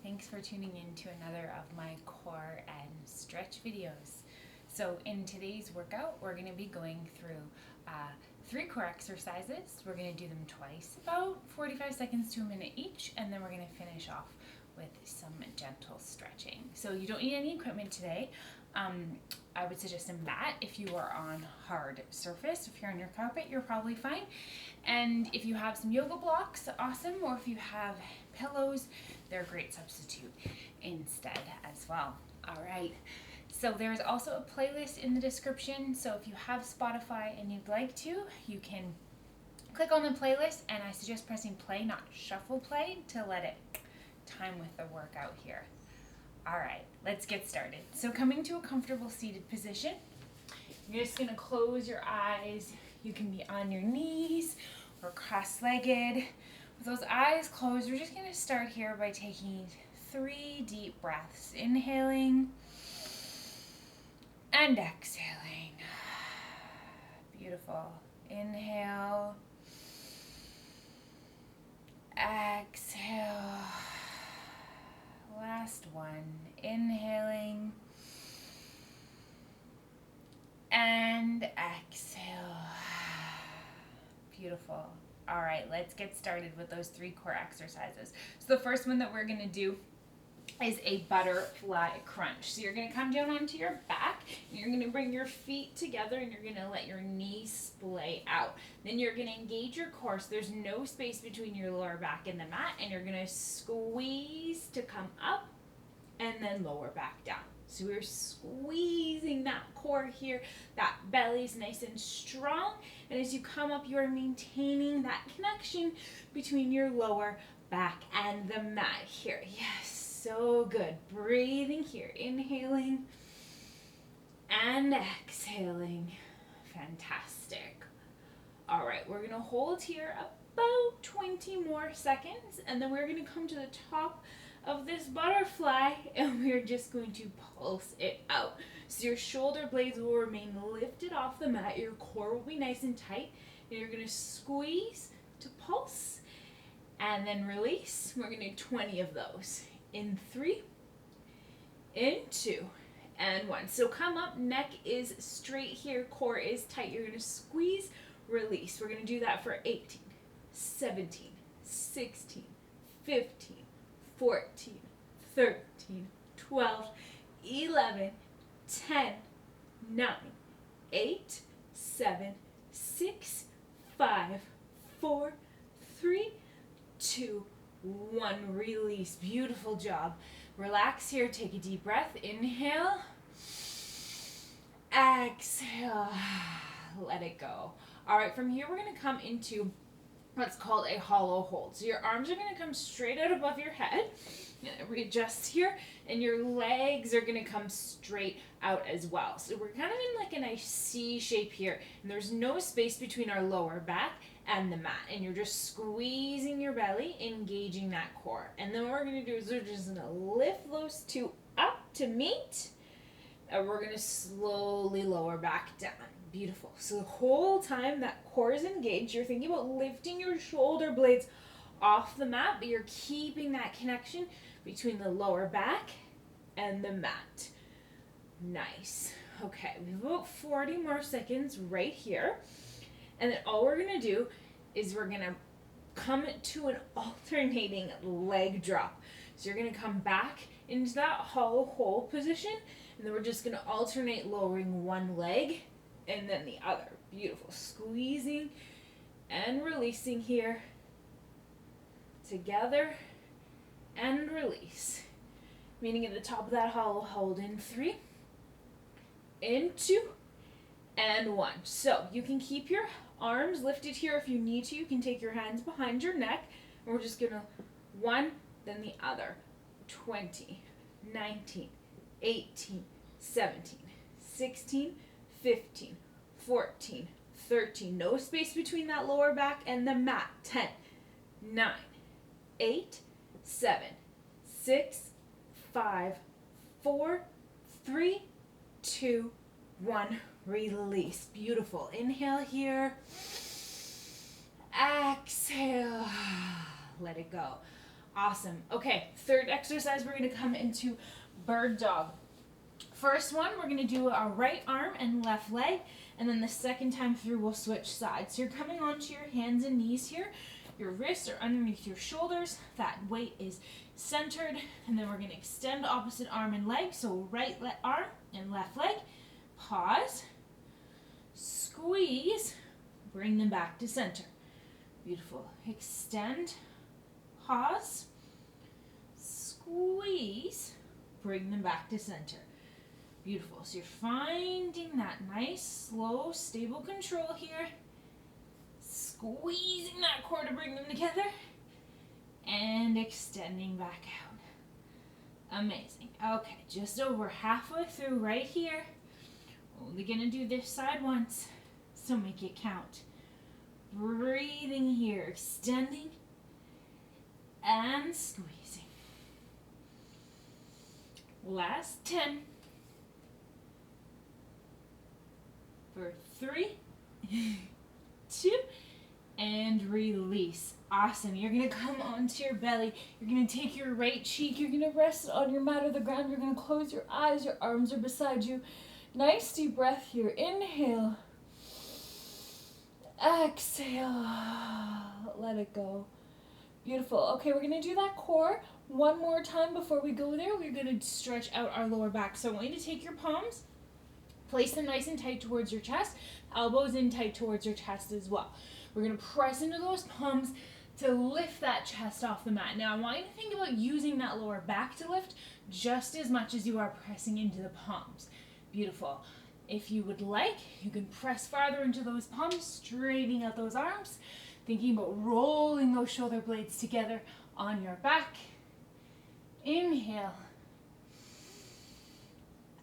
Thanks for tuning in to another of my core and stretch videos. So in today's workout, we're going to be going through 3 core exercises. We're going to do them twice, about 45 seconds to a minute each, and then we're going to finish off with some gentle stretching. So you don't need any equipment today. I would suggest a mat if you are on hard surface. If you're on your carpet, you're probably fine. And if you have some yoga blocks, awesome. Or if you have pillows, they're a great substitute instead as well. All right. So there's also a playlist in the description. So if you have Spotify and you'd like to, you can click on the playlist, and I suggest pressing play, not shuffle play, to let it time with the workout here. All right, let's get started. So coming to a comfortable seated position, you're just gonna close your eyes. You can be on your knees or cross-legged. With those eyes closed, we're just gonna start here by taking 3 deep breaths. Inhaling and exhaling. Beautiful. Inhale. Exhale. Last one. Inhaling and exhale. Beautiful. All right, let's get started with those 3 core exercises. So the first one that we're going to do is a butterfly crunch. So you're going to come down onto your back, and you're going to bring your feet together, and you're going to let your knees splay out. Then you're going to engage your core, so there's no space between your lower back and the mat, and you're going to squeeze to come up and then lower back down. So we're squeezing that core here. That belly's nice and strong, and as you come up, you're maintaining that connection between your lower back and the mat here. Yes. So good. Breathing here. Inhaling and exhaling. Fantastic. All right, we're going to hold here about 20 more seconds, and then we're going to come to the top of this butterfly, and we're just going to pulse it out. So your shoulder blades will remain lifted off the mat. Your core will be nice and tight, and you're going to squeeze to pulse and then release. We're going to do 20 of those. In 3, in 2, and 1. So come up, neck is straight here, core is tight. You're going to squeeze, release. We're going to do that for 18, 17, 16, 15, 14, 13, 12, 11, 10, 9, 8, 7, 6, 5, 4, 3, 2, 1. Release. Beautiful job. Relax here. Take a deep breath. Inhale. Exhale. Let it go. All right, from here we're going to come into what's called a hollow hold. So your arms are going to come straight out above your head. Readjust here, and your legs are going to come straight out as well. So we're kind of in like a nice C shape here, and there's no space between our lower back and the mat, and you're just squeezing your belly, engaging that core. And then what we're going to do is we're just going to lift those 2 up to meet, and we're going to slowly lower back down. Beautiful. So the whole time that core is engaged, you're thinking about lifting your shoulder blades off the mat, but you're keeping that connection between the lower back and the mat. Nice. Okay, we have about 40 more seconds right here. And then all we're going to do is we're going to come to an alternating leg drop. So you're going to come back into that hollow hold position, and then we're just going to alternate lowering one leg and then the other. Beautiful. Squeezing and releasing here. Together and release. Meaning at the top of that hollow hold in 3, in 2, and 1. So you can keep your arms lifted here if you need to. You can take your hands behind your neck, and we're just gonna 1, then the other. 20, 19, 18, 17, 16, 15, 14, 13. No space between that lower back and the mat. 10, 9, 8, 7, 6, 5, 4, 3, 2, 1. Release. Beautiful. Inhale here. Exhale. Let it go. Awesome. Okay, third exercise, we're gonna come into bird dog. First one, we're gonna do our right arm and left leg, and then the second time through, we'll switch sides. So you're coming onto your hands and knees here. Your wrists are underneath your shoulders. That weight is centered, and then we're gonna extend opposite arm and leg. So right arm and left leg. Pause, squeeze, bring them back to center. Beautiful. Extend, pause, squeeze, bring them back to center. Beautiful. So you're finding that nice, slow, stable control here. Squeezing that core to bring them together. And extending back out. Amazing. Okay, just over halfway through right here. Only gonna do this side once, so make it count. Breathing here, extending and squeezing. Last 10. For 3, 2, and release. Awesome. You're going to come onto your belly. You're going to take your right cheek. You're going to rest on your mat or the ground. You're going to close your eyes. Your arms are beside you. Nice deep breath here. Inhale. Exhale. Let it go. Beautiful. Okay, we're going to do that core one more time before we go there. We're going to stretch out our lower back. So I want you to take your palms. Place them nice and tight towards your chest. Elbows in tight towards your chest as well. We're going to press into those palms to lift that chest off the mat. Now, I want you to think about using that lower back to lift just as much as you are pressing into the palms. Beautiful. If you would like, you can press farther into those palms, straightening out those arms, thinking about rolling those shoulder blades together on your back. Inhale.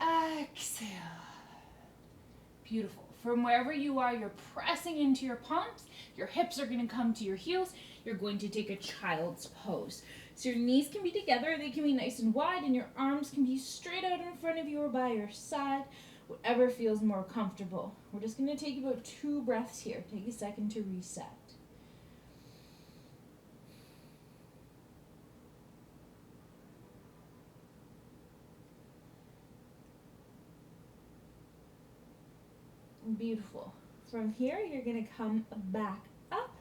Exhale. Beautiful. From wherever you are, you're pressing into your palms. Your hips are going to come to your heels. You're going to take a child's pose. So your knees can be together. They can be nice and wide, and your arms can be straight out in front of you or by your side, whatever feels more comfortable. We're just going to take about 2 breaths here. Take a second to reset. Beautiful. From here, you're going to come back up,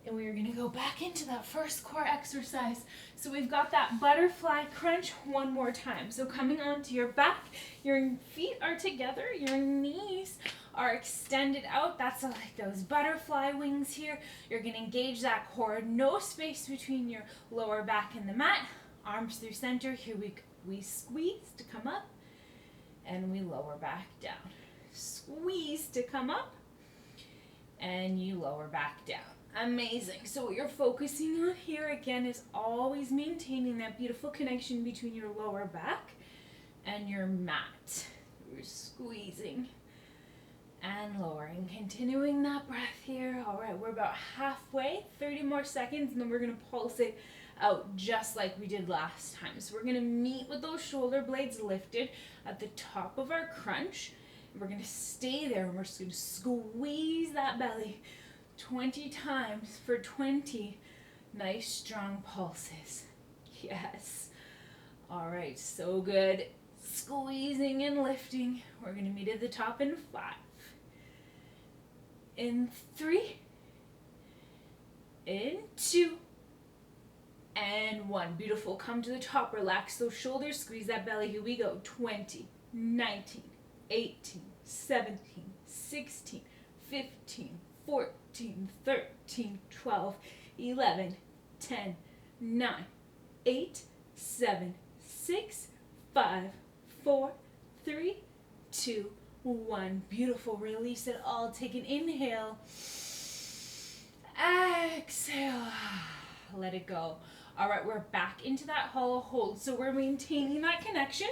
and we are going to go back into that first core exercise. So we've got that butterfly crunch one more time. So coming onto your back, your feet are together, your knees are extended out. That's like those butterfly wings here. You're going to engage that core. No space between your lower back and the mat. Arms through center. Here we squeeze to come up, and we lower back down. Squeeze to come up, and you lower back down. Amazing. So what you're focusing on here again is always maintaining that beautiful connection between your lower back and your mat. You're squeezing and lowering, continuing that breath here. All right, we're about halfway, 30 more seconds, and then we're going to pulse it out just like we did last time. So we're going to meet with those shoulder blades lifted at the top of our crunch. We're going to stay there, and we're just going to squeeze that belly 20 times for 20 nice strong pulses. Yes. All right, so good. Squeezing and lifting. We're going to meet at the top in 5. In 3. In 2. And 1. Beautiful. Come to the top. Relax those shoulders. Squeeze that belly. Here we go. 20, 19, 18, 17, 16, 15, 14, 13, 12, 11, 10, 9, 8, 7, 6, 5, 4, 3, 2, 1. Beautiful. Release it all. Take an inhale. Exhale. Let it go. All right, we're back into that hollow hold. So we're maintaining that connection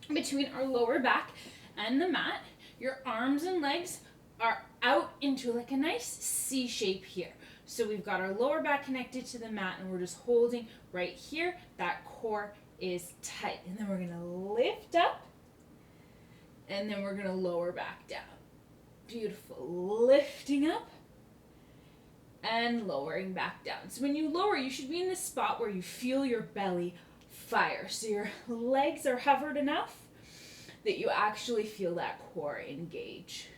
between our lower back and the mat. Your arms and legs are out into like a nice C shape here. So we've got our lower back connected to the mat, and we're just holding right here. That core is tight. And then we're going to lift up, and then we're going to lower back down. Beautiful. Lifting up and lowering back down. So when you lower, you should be in the spot where you feel your belly fire. So your legs are hovered enough that you actually feel that core engage.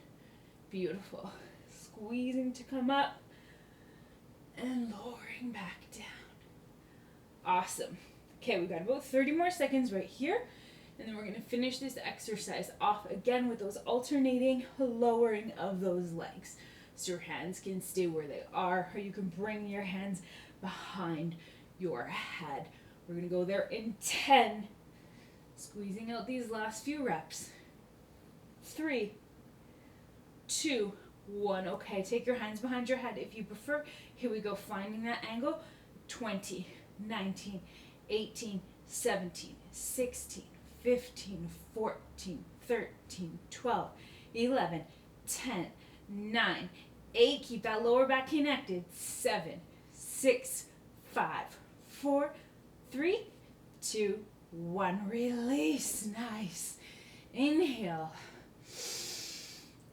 Beautiful. Squeezing to come up and lowering back down. Awesome. Okay, we've got about 30 more seconds right here, and then we're going to finish this exercise off again with those alternating lowering of those legs. So your hands can stay where they are, or you can bring your hands behind your head. We're going to go there in 10, squeezing out these last few reps. 3, 2, 1. Okay, take your hands behind your head if you prefer. Here we go, finding that angle. 20, 19, 18, 17, 16, 15, 14, 13, 12, 11, 10, 9, 8. Keep that lower back connected. 7, 6, 5, 4, 3, 2, 1. Release. Nice. Inhale.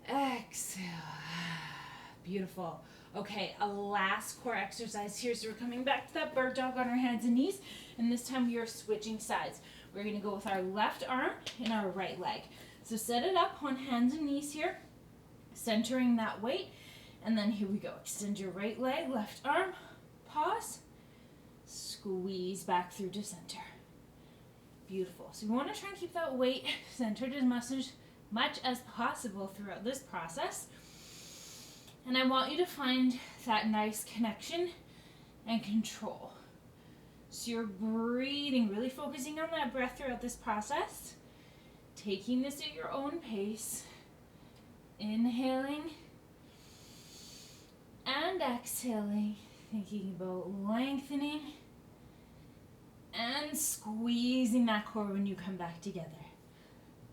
Exhale. Beautiful. Okay, a last core exercise here. So we're coming back to that bird dog on our hands and knees, and this time we are switching sides. We're going to go with our left arm and our right leg. So set it up on hands and knees here, centering that weight, and then here we go. Extend your right leg, left arm, pause, squeeze back through to center. Beautiful. So we want to try and keep that weight centered as much as possible throughout this process. And I want you to find that nice connection and control. So you're breathing, really focusing on that breath throughout this process, taking this at your own pace, inhaling and exhaling, thinking about lengthening and squeezing that core when you come back together.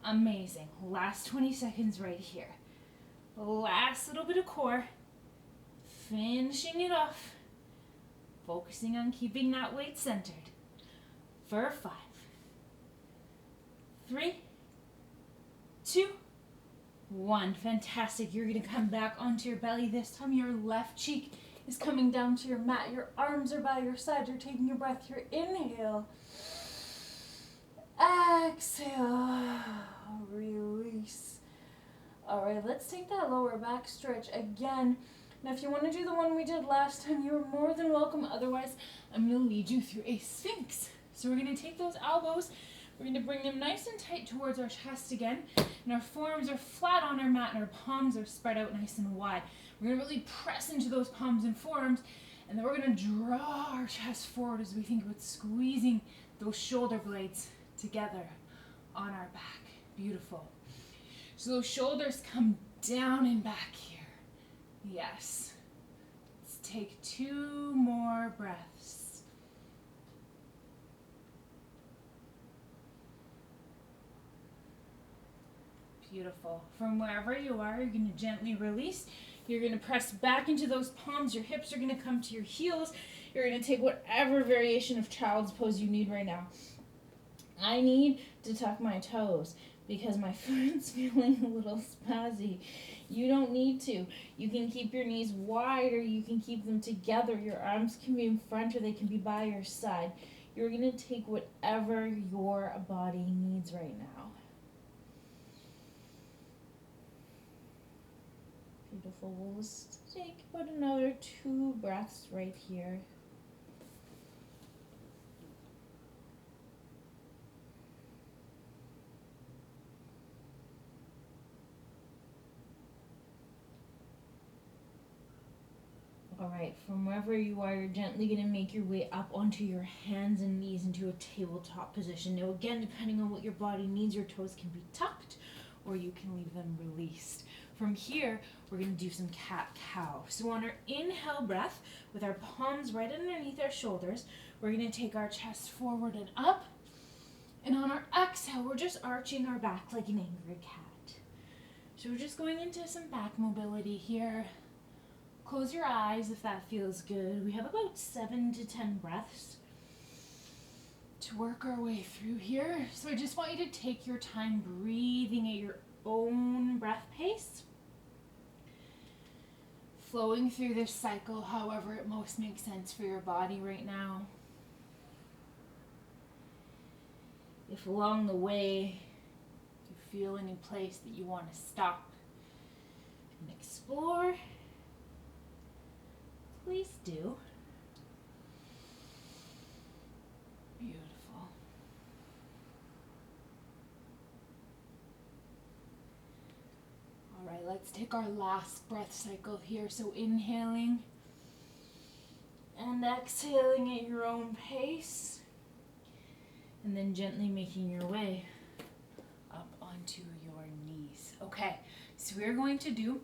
Amazing. Last 20 seconds right here. Last little bit of core, finishing it off, focusing on keeping that weight centered for 5, 3, 2, 1. Fantastic. You're going to come back onto your belly. This time your left cheek is coming down to your mat. Your arms are by your side. You're taking your breath here. Inhale. Exhale. Release. All right, let's take that lower back stretch again. Now, if you want to do the one we did last time, you're more than welcome. Otherwise, I'm going to lead you through a Sphinx. So we're going to take those elbows. We're going to bring them nice and tight towards our chest again. And our forearms are flat on our mat, and our palms are spread out nice and wide. We're going to really press into those palms and forearms. And then we're going to draw our chest forward as we think about squeezing those shoulder blades together on our back. Beautiful. So those shoulders come down and back here. Yes. Let's take 2 more breaths. Beautiful. From wherever you are, you're going to gently release. You're going to press back into those palms. Your hips are going to come to your heels. You're going to take whatever variation of child's pose you need right now. I need to tuck my toes because my foot's feeling a little spazzy. You don't need to. You can keep your knees wide, or you can keep them together. Your arms can be in front, or they can be by your side. You're going to take whatever your body needs right now. Beautiful. We'll just take about another 2 breaths right here. All right, from wherever you are, you're gently going to make your way up onto your hands and knees into a tabletop position. Now again, depending on what your body needs, your toes can be tucked or you can leave them released. From here, we're going to do some cat-cow. So on our inhale breath, with our palms right underneath our shoulders, we're going to take our chest forward and up. And on our exhale, we're just arching our back like an angry cat. So we're just going into some back mobility here. Close your eyes if that feels good. We have about 7 to 10 breaths to work our way through here. So I just want you to take your time breathing at your own breath pace. flowing through this cycle however it most makes sense for your body right now. If along the way you feel any place that you want to stop and explore, please do. Beautiful. All right, let's take our last breath cycle here. So inhaling and exhaling at your own pace. And then gently making your way up onto your knees. Okay, so we're going to do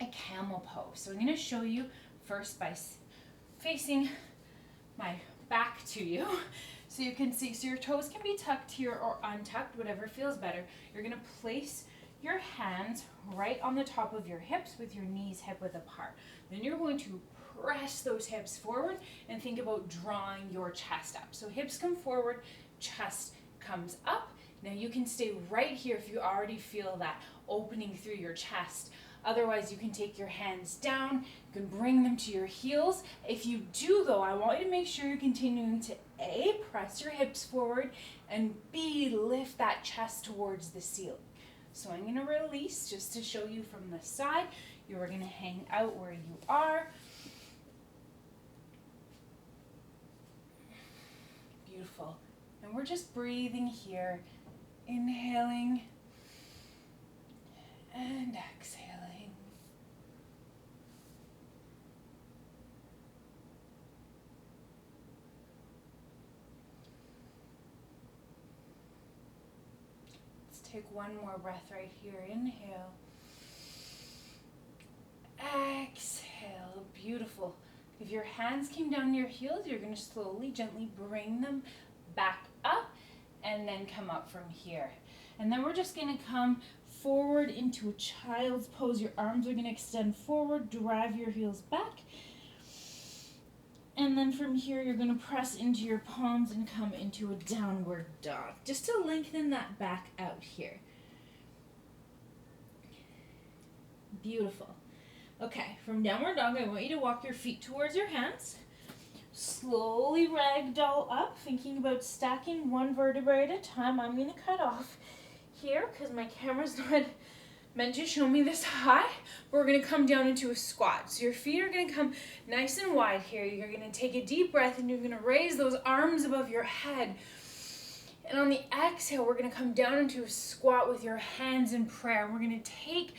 a camel pose. So I'm going to show you first by facing my back to you so you can see. So your toes can be tucked here or untucked, whatever feels better. You're going to place your hands right on the top of your hips with your knees hip width apart. Then you're going to press those hips forward and think about drawing your chest up. So hips come forward, chest comes up. Now you can stay right here if you already feel that opening through your chest. Otherwise, you can take your hands down, you can bring them to your heels. If you do though, I want you to make sure you're continuing to A, press your hips forward, and B, lift that chest towards the ceiling. So I'm gonna release just to show you from the side. You are gonna hang out where you are. Beautiful. And we're just breathing here, inhaling and exhaling. Let's take one more breath right here. Inhale. Exhale. Beautiful. If your hands came down your heels, you're going to slowly, gently bring them back up and then come up from here. And then we're just going to come forward into a child's pose. Your arms are going to extend forward, drive your heels back. And then from here, you're going to press into your palms and come into a downward dog, just to lengthen that back out here. Beautiful. Okay, from downward dog, I want you to walk your feet towards your hands. Slowly ragdoll up, thinking about stacking one vertebrae at a time. I'm going to cut off here because my camera's not meant to show me this high. We're going to come down into a squat. So your feet are going to come nice and wide here. You're going to take a deep breath and you're going to raise those arms above your head. And on the exhale, we're going to come down into a squat with your hands in prayer. We're going to take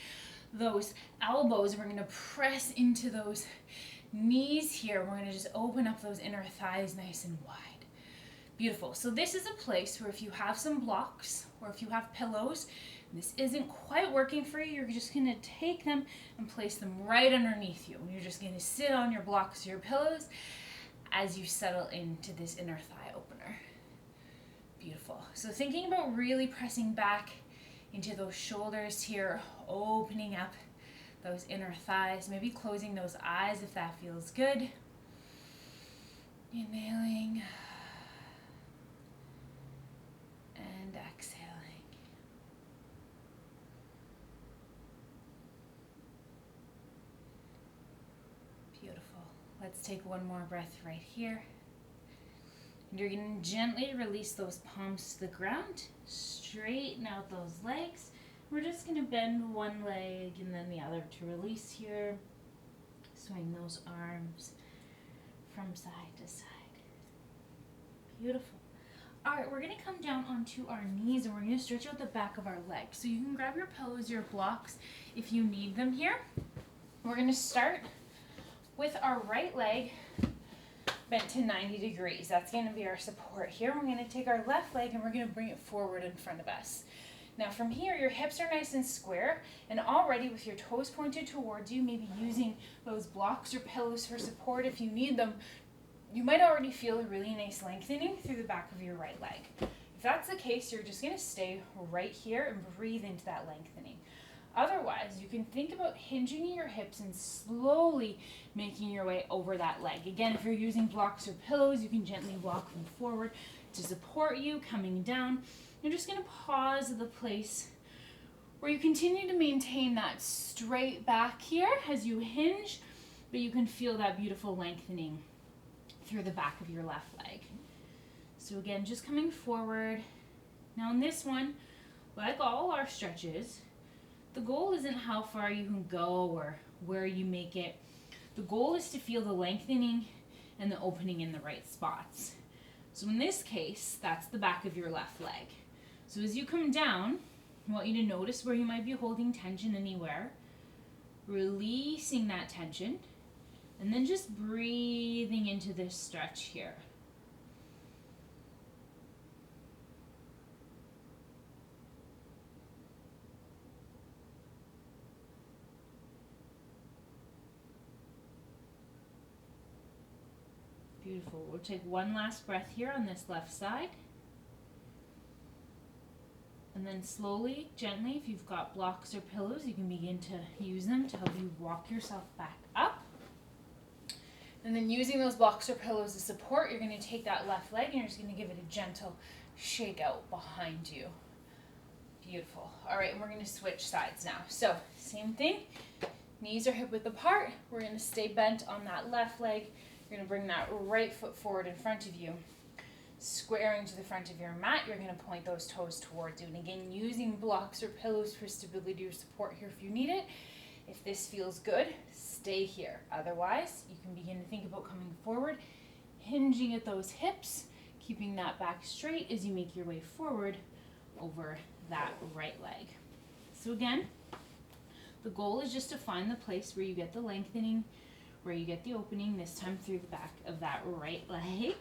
those elbows, we're going to press into those knees here. We're going to just open up those inner thighs nice and wide. Beautiful. So this is a place where if you have some blocks or if you have pillows, and this isn't quite working for you, you're just going to take them and place them right underneath you. You're just going to sit on your blocks or your pillows as you settle into this inner thigh opener. Beautiful. So thinking about really pressing back into those shoulders here, opening up those inner thighs, maybe closing those eyes if that feels good. Inhaling and exhaling. Beautiful. Let's take one more breath right here. And you're going to gently release those palms to the ground. Straighten out those legs. We're just going to bend one leg and then the other to release here. Swing those arms from side to side. Beautiful. All right, we're going to come down onto our knees and we're going to stretch out the back of our legs. So you can grab your pillows, your blocks if you need them here. We're going to start with our right leg bent to 90 degrees. That's going to be our support here. We're going to take our left leg and we're going to bring it forward in front of us. Now from here, your hips are nice and square, and already with your toes pointed towards you, maybe using those blocks or pillows for support if you need them, you might already feel a really nice lengthening through the back of your right leg. If that's the case, you're just going to stay right here and breathe into that lengthening. Otherwise, you can think about hinging your hips and slowly making your way over that leg. Again, if you're using blocks or pillows, you can gently walk them forward to support you, coming down. You're just going to pause at the place where you continue to maintain that straight back here as you hinge. but you can feel that beautiful lengthening through the back of your left leg. So again, just coming forward. Now in this one, like all our stretches, the goal isn't how far you can go or where you make it. The goal is to feel the lengthening and the opening in the right spots. So in this case, that's the back of your left leg. So as you come down, I want you to notice where you might be holding tension anywhere, releasing that tension, and then just breathing into this stretch here. Beautiful. We'll take one last breath here on this left side. And then slowly, gently, if you've got blocks or pillows, you can begin to use them to help you walk yourself back up. And then using those blocks or pillows as support, you're going to take that left leg and you're just going to give it a gentle shake out behind you. Beautiful. All right, and we're going to switch sides now. So same thing, knees are hip width apart. We're going to stay bent on that left leg. You're going to bring that right foot forward in front of you. Squaring to the front of your mat, you're going to point those toes towards you. And again, using blocks or pillows for stability or support here if you need it. If this feels good, stay here. Otherwise, you can begin to think about coming forward, hinging at those hips, keeping that back straight as you make your way forward over that right leg. So again, the goal is just to find the place where you get the lengthening, where you get the opening, this time through the back of that right leg.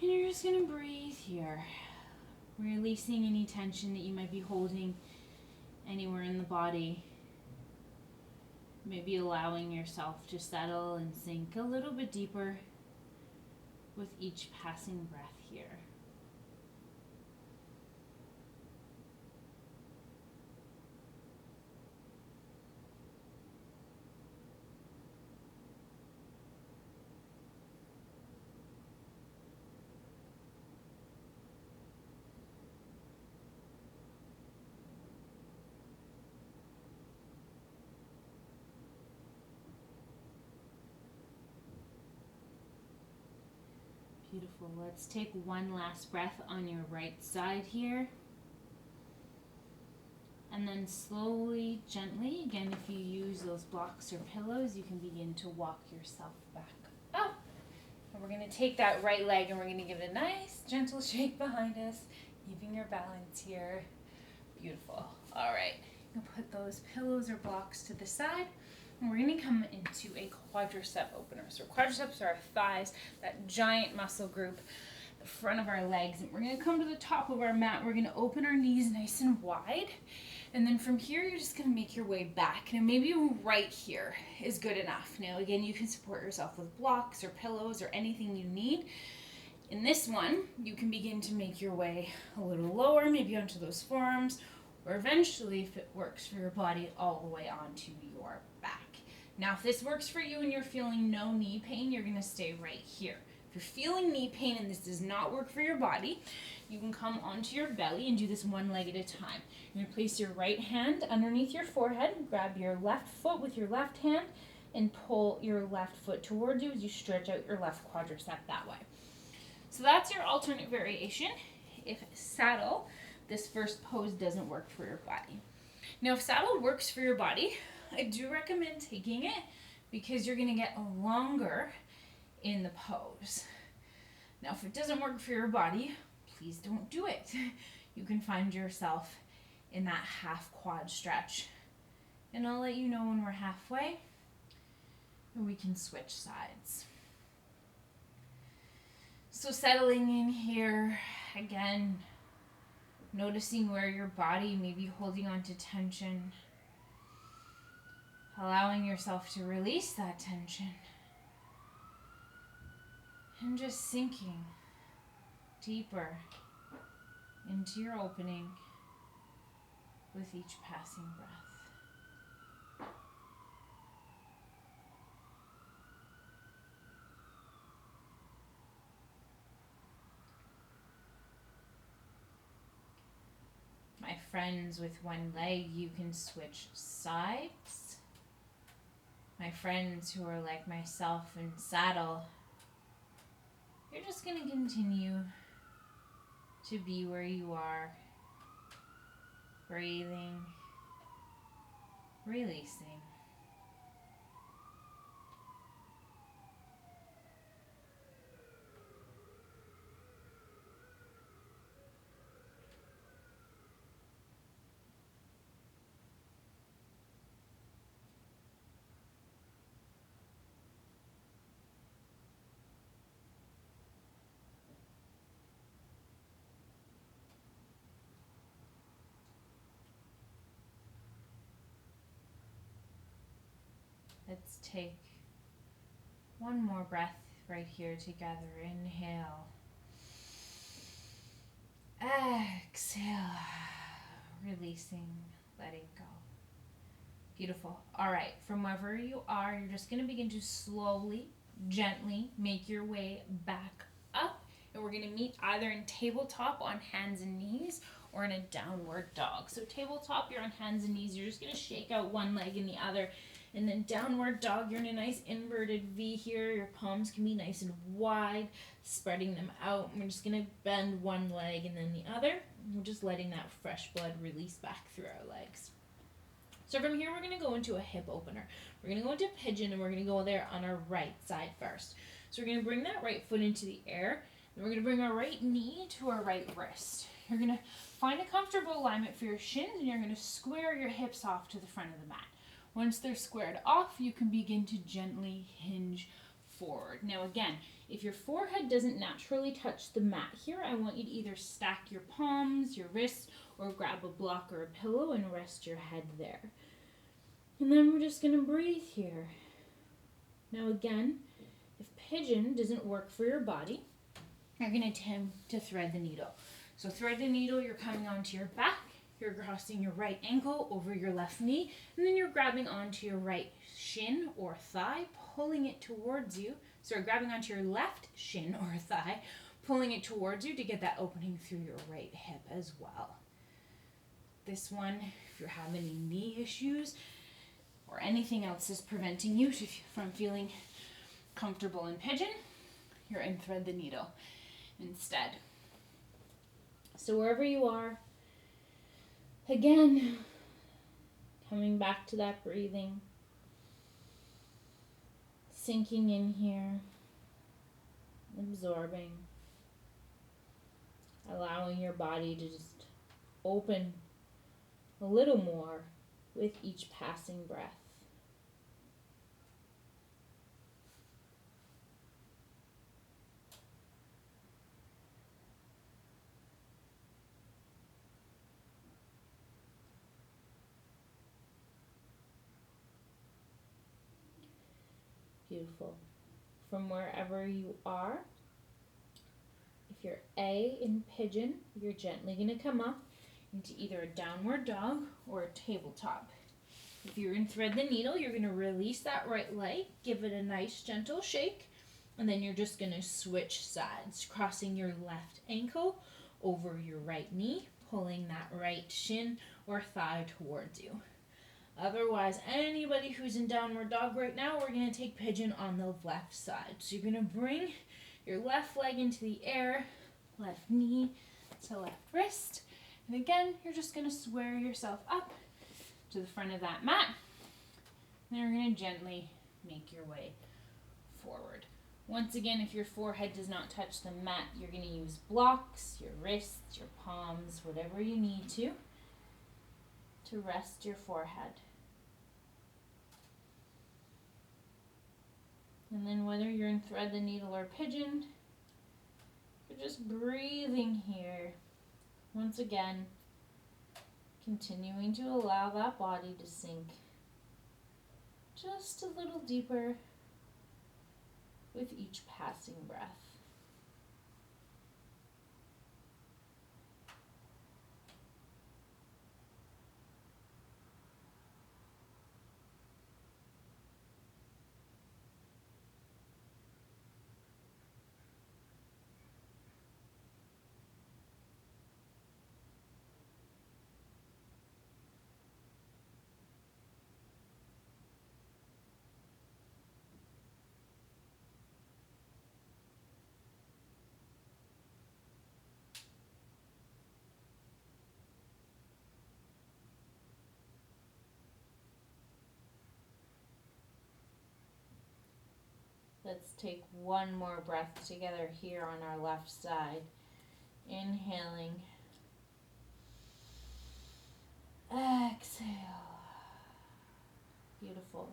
And you're just going to breathe here, releasing any tension that you might be holding anywhere in the body. Maybe allowing yourself to settle and sink a little bit deeper with each passing breath here. Beautiful. Let's take one last breath on your right side here. And then slowly, gently, again, if you use those blocks or pillows, you can begin to walk yourself back up. And we're going to take that right leg and we're going to give it a nice, gentle shake behind us, keeping your balance here. Beautiful. All right. You can put those pillows or blocks to the side. And we're going to come into a quadricep opener. So quadriceps are our thighs, that giant muscle group, the front of our legs. And we're going to come to the top of our mat. We're going to open our knees nice and wide. And then from here, you're just going to make your way back. Now, maybe right here is good enough. Now, again, you can support yourself with blocks or pillows or anything you need. In this one, you can begin to make your way a little lower, maybe onto those forearms, or eventually, if it works for your body, all the way onto your back. Now, if this works for you and you're feeling no knee pain, you're going to stay right here. If you're feeling knee pain and this does not work for your body, you can come onto your belly and do this one leg at a time. You're going to place your right hand underneath your forehead, grab your left foot with your left hand, and pull your left foot towards you as you stretch out your left quadricep that way. So that's your alternate variation. If saddle, this first pose doesn't work for your body. Now, if saddle works for your body, I do recommend taking it because you're going to get longer in the pose. Now, if it doesn't work for your body, please don't do it. You can find yourself in that half quad stretch. And I'll let you know when we're halfway and we can switch sides. So settling in here, again, noticing where your body may be holding on to tension. Allowing yourself to release that tension. And just sinking deeper into your opening with each passing breath. My friends, with one leg, you can switch sides. my friends who are like myself in saddle, you're just going to continue to be where you are, breathing, releasing. Let's take one more breath right here together. Inhale. Exhale. Releasing, letting go. Beautiful. All right, from wherever you are, you're just going to begin to slowly, gently make your way back up. And we're going to meet either in tabletop on hands and knees or in a downward dog. So tabletop, you're on hands and knees. You're just going to shake out one leg and the other. And then downward dog, you're in a nice inverted V here. Your palms can be nice and wide, spreading them out. And we're just going to bend one leg and then the other. And we're just letting that fresh blood release back through our legs. So from here, we're going to go into a hip opener. We're going to go into pigeon, and we're going to go there on our right side first. So we're going to bring that right foot into the air. Then we're going to bring our right knee to our right wrist. You're going to find a comfortable alignment for your shins, and you're going to square your hips off to the front of the mat. Once they're squared off, you can begin to gently hinge forward. Now again, if your forehead doesn't naturally touch the mat here, I want you to either stack your palms, your wrists, or grab a block or a pillow and rest your head there. And then we're just going to breathe here. Now again, if pigeon doesn't work for your body, you're going to attempt to thread the needle. So thread the needle, you're coming onto your back, you're crossing your right ankle over your left knee, and then you're grabbing onto your right shin or thigh, pulling it towards you. So you're grabbing onto your left shin or thigh, pulling it towards you to get that opening through your right hip as well. This one, if you're having any knee issues or anything else is preventing you from feeling comfortable in pigeon, you're in thread the needle instead. So wherever you are, again, coming back to that breathing, sinking in here, absorbing, allowing your body to just open a little more with each passing breath. Beautiful. From wherever you are, if you're A in pigeon, you're gently going to come up into either a downward dog or a tabletop. If you're in thread the needle, you're going to release that right leg, give it a nice gentle shake, and then you're just going to switch sides, crossing your left ankle over your right knee, pulling that right shin or thigh towards you. Otherwise, anybody who's in downward dog right now, we're going to take pigeon on the left side. So you're going to bring your left leg into the air, left knee to left wrist. And again, you're just going to square yourself up to the front of that mat. And then you're going to gently make your way forward. Once again, if your forehead does not touch the mat, you're going to use blocks, your wrists, your palms, whatever you need to rest your forehead. And then whether you're in thread the needle or pigeon, you're just breathing here. Once again, continuing to allow that body to sink just a little deeper with each passing breath. Let's take one more breath together here on our left side. Inhaling. Exhale. Beautiful.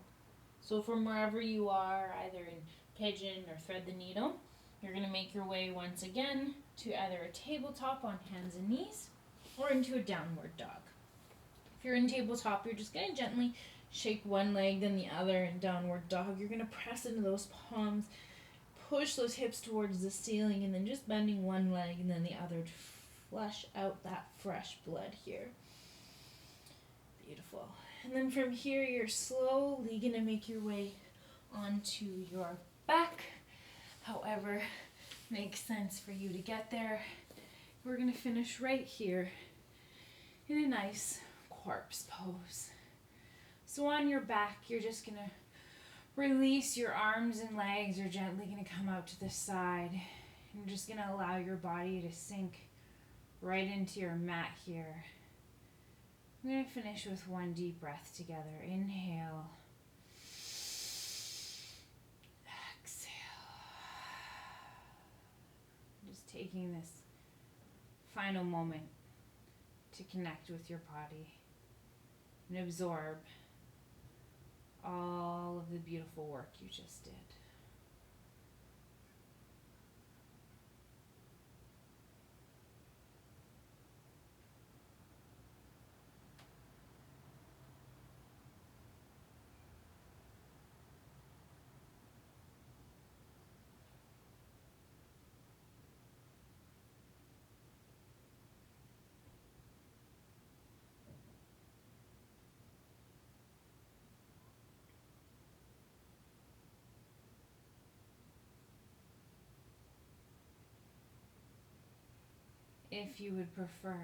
So from wherever you are, either in pigeon or thread the needle, you're going to make your way once again to either a tabletop on hands and knees or into a downward dog. If you're in tabletop, you're just going to gently shake one leg then the other in downward dog. You're going to press into those palms, push those hips towards the ceiling, and then just bending one leg and then the other to flush out that fresh blood here. Beautiful. And then from here, you're slowly going to make your way onto your back. However, makes sense for you to get there. We're going to finish right here in a nice corpse pose. So on your back, you're just going to release your arms and legs are gently going to come out to the side. You're just going to allow your body to sink right into your mat here. I'm going to finish with one deep breath together. Inhale. Exhale. Just taking this final moment to connect with your body and absorb all of the beautiful work you just did. If you would prefer,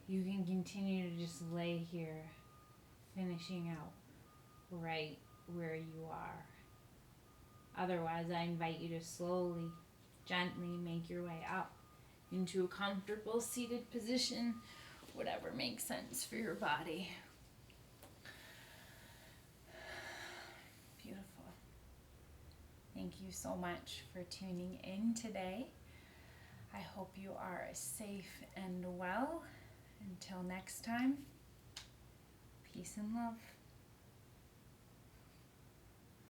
you can continue to just lay here, finishing out right where you are. Otherwise, I invite you to slowly, gently make your way up into a comfortable seated position, whatever makes sense for your body. Beautiful. Thank you so much for tuning in today. I hope you are safe and well. Until next time, peace and love.